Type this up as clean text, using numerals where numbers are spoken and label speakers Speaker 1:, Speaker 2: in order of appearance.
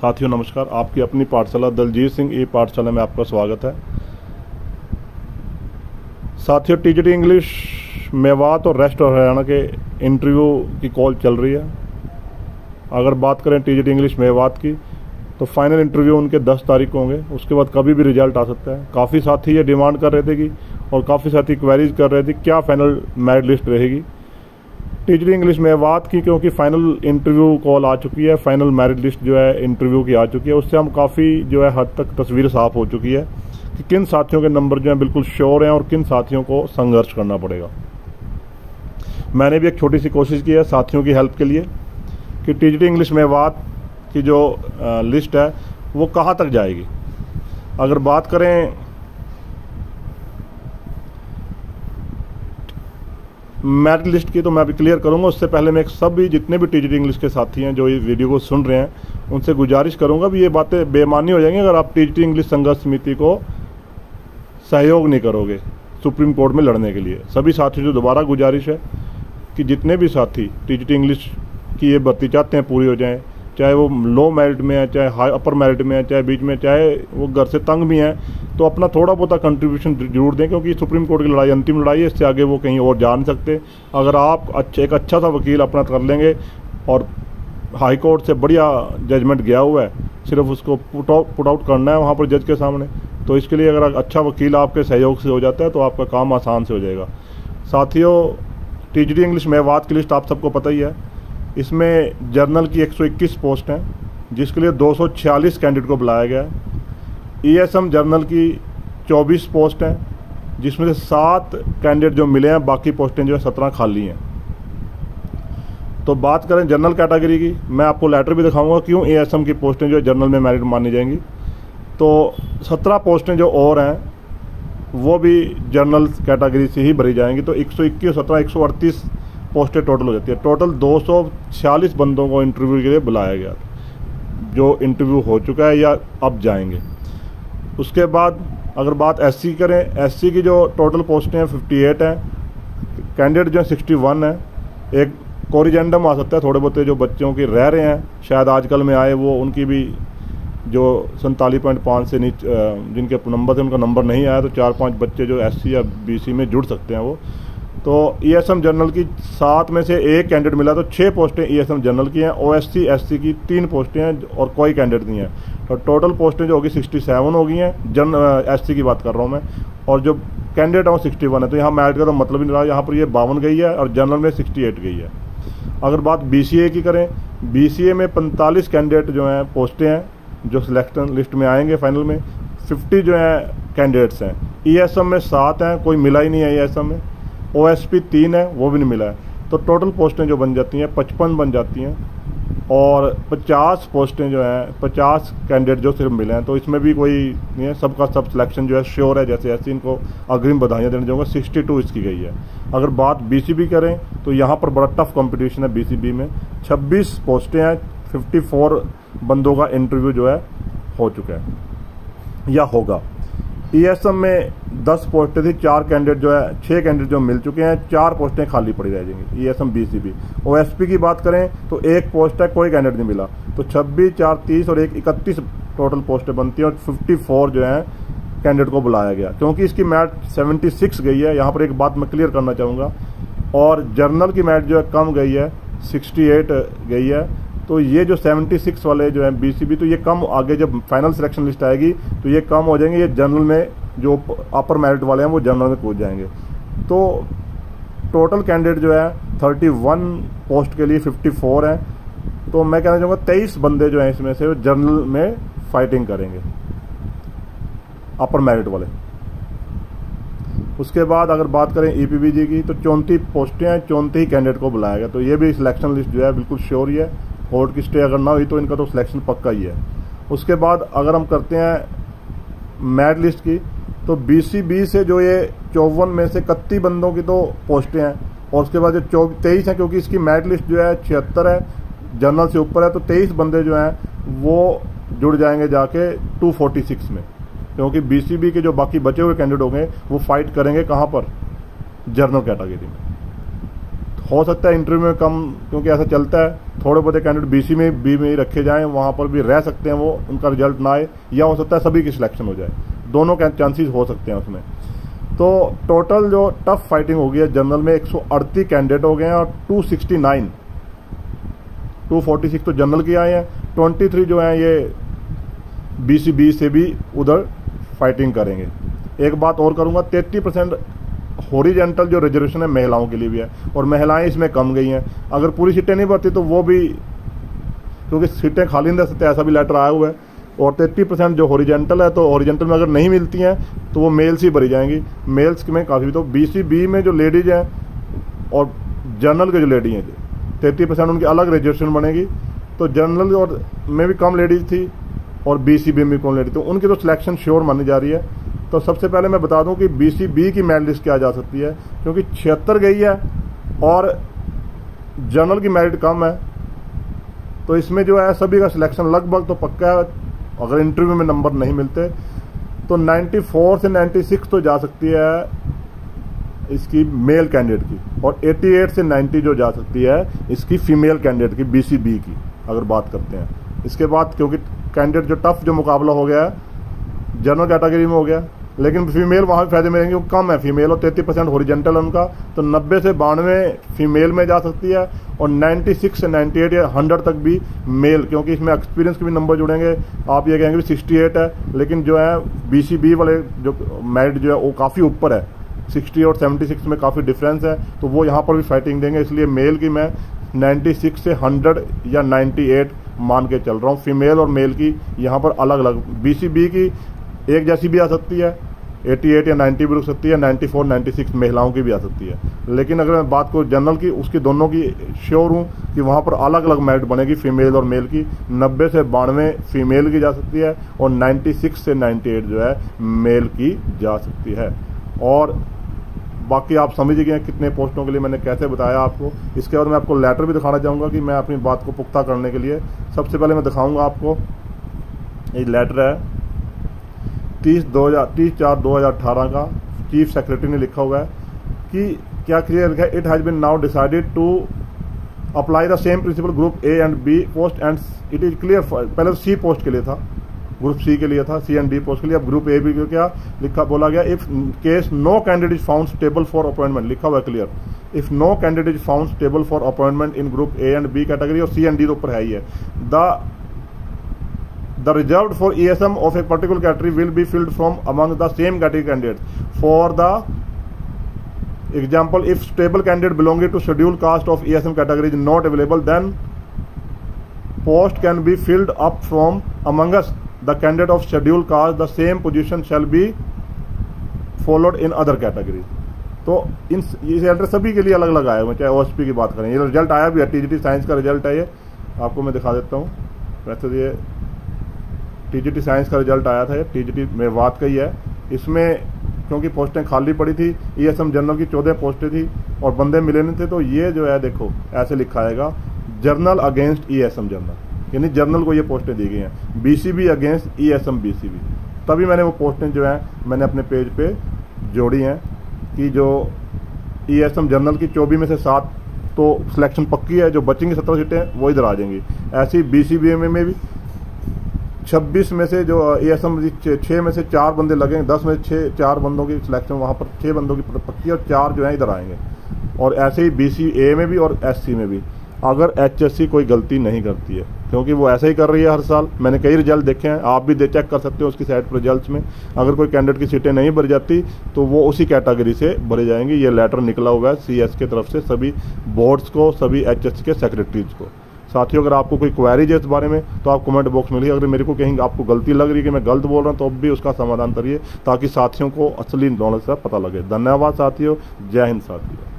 Speaker 1: साथियों नमस्कार, आपकी अपनी पाठशाला दलजीत सिंह ई पाठशाला में आपका स्वागत है। साथियों, टीजीटी इंग्लिश मेवात और रेस्ट और हरियाणा के इंटरव्यू की कॉल चल रही है। अगर बात करें टीजीटी इंग्लिश मेवात की तो फाइनल इंटरव्यू उनके 10 तारीख को होंगे। उसके बाद कभी भी रिजल्ट आ सकता है। काफ़ी साथी ये डिमांड कर रहे थे कि और काफ़ी साथी क्वेरीज कर रहे थे क्या फाइनल मेरिट लिस्ट रहेगी टीजीटी इंग्लिश मेवात की, क्योंकि फाइनल इंटरव्यू कॉल आ चुकी है, फाइनल मेरिट लिस्ट जो है इंटरव्यू की आ चुकी है। उससे हम काफ़ी जो है हद तक तस्वीर साफ हो चुकी है कि किन साथियों के नंबर जो है बिल्कुल श्योर हैं और किन साथियों को संघर्ष करना पड़ेगा। मैंने भी एक छोटी सी कोशिश की है साथियों की हेल्प के लिए कि टीजीटी इंग्लिश मेवात की जो लिस्ट है वो कहाँ तक जाएगी। अगर बात करें मेरिट लिस्ट की तो मैं अभी क्लियर करूंगा। उससे पहले मैं सभी जितने भी टीजीटी इंग्लिश के साथी हैं जो ये वीडियो को सुन रहे हैं उनसे गुजारिश करूंगा भी ये बातें बेमानी हो जाएंगी अगर आप टीजीटी इंग्लिश संघर्ष समिति को सहयोग नहीं करोगे सुप्रीम कोर्ट में लड़ने के लिए। सभी साथियों से दोबारा गुजारिश है कि जितने भी साथी टीजीटी इंग्लिश की ये भर्ती चाहते हैं पूरी हो जाए, चाहे वो लो मेरिट में है, चाहे हाई अपर मेरिट में है, चाहे बीच में, चाहे वो घर से तंग भी हैं, तो अपना थोड़ा बहुत कंट्रीब्यूशन जरूर दें, क्योंकि सुप्रीम कोर्ट की लड़ाई अंतिम लड़ाई है। इससे आगे वो कहीं और जा नहीं सकते। अगर आप एक अच्छा सा वकील अपना कर लेंगे और हाई कोर्ट से बढ़िया जजमेंट गया हुआ है, सिर्फ उसको पुट आउट करना है वहाँ पर जज के सामने, तो इसके लिए अगर अच्छा वकील आपके सहयोग से हो जाता है तो आपका काम आसान से हो जाएगा। साथियों, टीजीटी इंग्लिश मेवात की लिस्ट आप सबको पता ही है। इसमें जर्नल की 121 पोस्ट हैं जिसके लिए 246 कैंडिडेट को बुलाया गया है। ईएसएम जर्नल की 24 पोस्ट हैं जिसमें से 7 कैंडिडेट जो मिले हैं, बाकी पोस्टें जो है 17 खाली हैं। तो बात करें जनरल कैटेगरी की, मैं आपको लेटर भी दिखाऊंगा क्यों ईएसएम की पोस्टें जो है जनरल में मेरिट मानी जाएंगी। तो 17 पोस्टें जो और हैं वो भी जनरल कैटेगरी से ही भरी जाएंगी। तो 121 17 138 पोस्टें टोटल हो जाती है। टोटल 246 बंदों को इंटरव्यू के लिए बुलाया गया जो इंटरव्यू हो चुका है या अब जाएंगे। उसके बाद अगर बात एससी करें, एससी की जो टोटल पोस्टें हैं 58 हैं, कैंडिडेट जो 61 है। एक कोरिजेंडम आ सकता है, थोड़े बहुत जो बच्चों की रह रहे हैं शायद आजकल में आए वो उनकी भी जो 47.5 से नीचे जिनके नंबर थे उनका नंबर नहीं आया, तो 4-5 बच्चे जो एससी या बीसी में जुड़ सकते हैं वो। तो ईएसएम जनरल की 7 में से 1 कैंडिडेट मिला, तो 6 पोस्टें ईएसएम जनरल की हैं। ओएससी एससी की 3 पोस्टें हैं और कोई कैंडिडेट नहीं है। तो टोटल पोस्टें जो होगी 67 हो गई हैं। एससी की बात कर रहा हूँ मैं, और जो कैंडिडेट है वो 61 है। तो यहाँ मेरिट का तो मतलब ही नहीं रहा, यहाँ पर ये 52 गई है और जनरल में 68 गई है। अगर बात बीसीए की करें, बीसीए में 45 कैंडिडेट जो हैं पोस्टें हैं जो सिलेक्शन लिस्ट में आएंगे फाइनल में। 50 जो हैं कैंडिडेट्स हैं। ईएसएम में 7 हैं, कोई मिला ही नहीं है ईएसएम में। ओएसपी 3 है, वो भी नहीं मिला है। तो टोटल पोस्टें जो बन जाती हैं 55 बन जाती हैं और 50 पोस्टें जो हैं 50 कैंडिडेट जो सिर्फ मिले हैं। तो इसमें भी कोई नहीं है, सबका सब सिलेक्शन जो है श्योर है। जैसे ऐसे इनको अग्रिम बधाइयाँ देने जाऊँगा। 62 इसकी गई है। अगर बात बीसीबी करें तो यहाँ पर बड़ा टफ कंपटीशन है बीसीबी में। 26 पोस्टें हैं, 54 बंदों का इंटरव्यू जो है हो चुका है या होगा। ईएसएम में 10 पोस्टें थी, 4 कैंडिडेट जो है 6 कैंडिडेट जो मिल चुके हैं, 4 पोस्टें खाली पड़ी रह जाएंगी ईएसएम बीसीबी। ओएसपी की बात करें तो 1 पोस्ट है, कोई कैंडिडेट नहीं मिला। तो 26 4 30 और 1 31 टोटल पोस्टें बनती हैं और 54 जो है कैंडिडेट को बुलाया गया। क्योंकि इसकी मैट 76 गई है, यहाँ पर एक बात मैं क्लियर करना चाहूँगा, और जर्नल की मैट जो है कम गई है, 68 गई है। तो ये जो 76 वाले जो है बीसीबी, तो ये कम आगे जब फाइनल सिलेक्शन लिस्ट आएगी तो ये कम हो जाएंगे। ये जनरल में जो अपर मेरिट वाले हैं वो जनरल में कूद जाएंगे। तो टोटल कैंडिडेट जो है 31 पोस्ट के लिए 54 हैं। तो मैं कहना चाहूँगा 23 बंदे जो हैं इसमें से जनरल में फाइटिंग करेंगे, अपर मेरिट वाले। उसके बाद अगर बात करें ईपीबीजी की तो 34 पोस्टें हैं, 34 कैंडिडेट को बुलाया गया। तो ये भी सिलेक्शन लिस्ट जो है बिल्कुल श्योर ही है। कोर्ट की स्टे अगर ना हुई तो इनका तो सिलेक्शन पक्का ही है। उसके बाद अगर हम करते हैं मेरिट लिस्ट की तो बीसीबी से जो ये 54 में से 31 बंदों की तो पोस्टें हैं, और उसके बाद जो 23 हैं, क्योंकि इसकी मेरिट लिस्ट जो है 76 है, जनरल से ऊपर है, तो 23 बंदे जो हैं वो जुड़ जाएंगे जाके 246 में। क्योंकि बीसीबी के जो बाकी बचे हुए कैंडिडेट होंगे वो फाइट करेंगे कहाँ पर, जनरल कैटेगरी में। हो सकता है इंटरव्यू में कम, क्योंकि ऐसा चलता है थोड़े बहुत कैंडिडेट बीसी में बी में ही रखे जाएं, वहाँ पर भी रह सकते हैं, वो उनका रिजल्ट ना आए, या हो सकता है सभी की सिलेक्शन हो जाए, दोनों के चांसेस हो सकते हैं उसमें। तो टोटल जो टफ फाइटिंग हो गई है जनरल में 138 कैंडिडेट हो गए हैं और 246 तो जनरल के आए हैं, 23 जो हैं ये बीसीबी से भी उधर फाइटिंग करेंगे। एक बात और करूंगा, 33% हॉरिजॉन्टल जो रिजर्वेशन है महिलाओं के लिए भी है, और महिलाएं इसमें कम गई हैं। अगर पूरी सीटें नहीं भरती तो वो भी, क्योंकि सीटें खाली नहीं रह सकते, ऐसा भी लेटर आया हुआ है। और 33% जो हॉरिजॉन्टल है, तो हॉरिजॉन्टल में अगर नहीं मिलती हैं तो वो मेल्स ही भरी जाएंगी। मेल्स में काफ़ी, तो बीसीबी में जो लेडीज हैं और जनरल के जो लेडी हैं 33% उनकी अलग रिजर्वेशन बनेगी। तो जनरल और में भी कम लेडीज थी और बीसीबी में कम लेडीज, तो उनकी तो सिलेक्शन श्योर मानी जा रही है। तो सबसे पहले मैं बता दूं कि बीसीबी की मेरिट लिस्ट क्या जा सकती है, क्योंकि 76 गई है और जनरल की मेरिट कम है, तो इसमें जो है सभी का सिलेक्शन लगभग तो पक्का है। अगर इंटरव्यू में नंबर नहीं मिलते तो 94 से 96 तो जा सकती है इसकी मेल कैंडिडेट की, और 88 से 90 जो जा सकती है इसकी फीमेल कैंडिडेट की, बीसीबी की अगर बात करते हैं। इसके बाद क्योंकि कैंडिडेट जो टफ जो मुकाबला हो गया है जनरल कैटेगरी में हो गया, लेकिन फीमेल वहाँ भी फायदे मिलेंगे, वो कम है फीमेल, और 33% हॉरिजॉन्टल है उनका, तो 90 से 92 फीमेल में जा सकती है, और 96 से 98 या 100 तक भी मेल, क्योंकि इसमें एक्सपीरियंस के भी नंबर जुड़ेंगे। आप ये कहेंगे 68 है, लेकिन जो है बीसीबी वाले जो मेरिट जो है वो काफ़ी ऊपर है, 60 और 76 में काफ़ी डिफरेंस है, तो वो यहाँ पर भी फाइटिंग देंगे। इसलिए मेल की मैं 96 से 100 या 98 मान के चल रहा हूँ। फीमेल और मेल की यहाँ पर अलग अलग, बीसीबी की एक जैसी भी आ सकती है, 88 या 90 भी रुक सकती है, 94 96 महिलाओं की भी आ सकती है। लेकिन अगर मैं बात करूँ जनरल की, उसकी दोनों की श्योर हूँ कि वहाँ पर अलग अलग मेरिट बनेगी फीमेल और मेल की। 90 से 92 फीमेल की जा सकती है और 96 से 98 जो है मेल की जा सकती है। और बाकी आप समझ गए हैं कितने पोस्टों के लिए मैंने कैसे बताया आपको। इसके बाद मैं आपको लेटर भी दिखाना चाहूँगा कि मैं अपनी बात को पुख्ता करने के लिए, सबसे पहले मैं दिखाऊँगा आपको, ये लेटर है 30/4/2018 का, चीफ सेक्रेटरी ने लिखा हुआ है कि क्या क्लियर लिखा है, it has been now decided to apply the same principle group A and B post and it is clear. पहले तो सी पोस्ट के लिए था, ग्रुप सी के लिए था, सी एंड डी पोस्ट के लिए, अब ग्रुप ए बी को क्या लिखा बोला गया, if case no candidate is found stable for appointment, लिखा हुआ है clear, if no candidate is found stable for appointment in group A and B category, और सी एंड डी तो ऊपर है ही है, the reserved for ESM of a particular category will be filled from among the same category candidates. For the example, if stable candidate belonging to scheduled caste of ESM category is not available, then post can be filled up from among us the candidate of scheduled caste. The same position shall be followed in other categories. तो इन ये result सभी के लिए अलग अलग आया हुआ, चाहे ओएसपी की बात करें, ये रिजल्ट आया भी है, टीजीटी साइंस का रिजल्ट है, ये आपको मैं दिखा देता हूँ। वैसे तो ये टीजीटी साइंस का रिजल्ट आया था, टीजीटी में बात कही है, इसमें क्योंकि पोस्टें खाली पड़ी थी, ईएसएम जनरल की 14 पोस्टें थी और बंदे मिले नहीं थे, तो ये जो है देखो ऐसे लिखा आएगा, जर्नल अगेंस्ट ईएसएम जनरल, यानी जनरल को ये पोस्टें दी गई हैं, बीसीबी अगेंस्ट ईएसएम बीसीबी। तभी मैंने वो पोस्टें जो है मैंने अपने पेज पे जोड़ी हैं कि जो ईएसएम जनरल की 24 में से 7 तो सिलेक्शन पक्की है, जो बचेंगी 17 सीटें वो इधर आ जाएंगी। ऐसे ही बीसीबी में भी 26 में से जो एएसएम 6 में से 4 बंदे लगेंगे, 10 में से 4 बंदों की सिलेक्शन वहाँ पर 6 बंदों की पक्की और 4 जो है इधर आएंगे। और ऐसे ही बीसीए में भी और एससी में भी, अगर एचएससी कोई गलती नहीं करती है, क्योंकि वो ऐसा ही कर रही है हर साल, मैंने कई रिजल्ट देखे हैं, आप भी चेक कर सकते हो उसकी साइट पर रिजल्ट्स में, अगर कोई कैंडिडेट की सीटें नहीं भरी जाती तो वो उसी कैटेगरी से भरे जाएंगी। ये लेटर निकला हुआ है सीएस की तरफ से सभी बोर्ड्स को, सभी एचएससी के सेक्रेटरीज को। साथियों, अगर आपको कोई क्वेरीज है इस बारे में तो आप कमेंट बॉक्स में लिखिए। अगर मेरे को कहीं आपको गलती लग रही है कि मैं गलत बोल रहा हूँ तो अब भी उसका समाधान करिए, ताकि साथियों को असली नॉलेज का पता लगे। धन्यवाद साथियों, जय हिंद साथियों।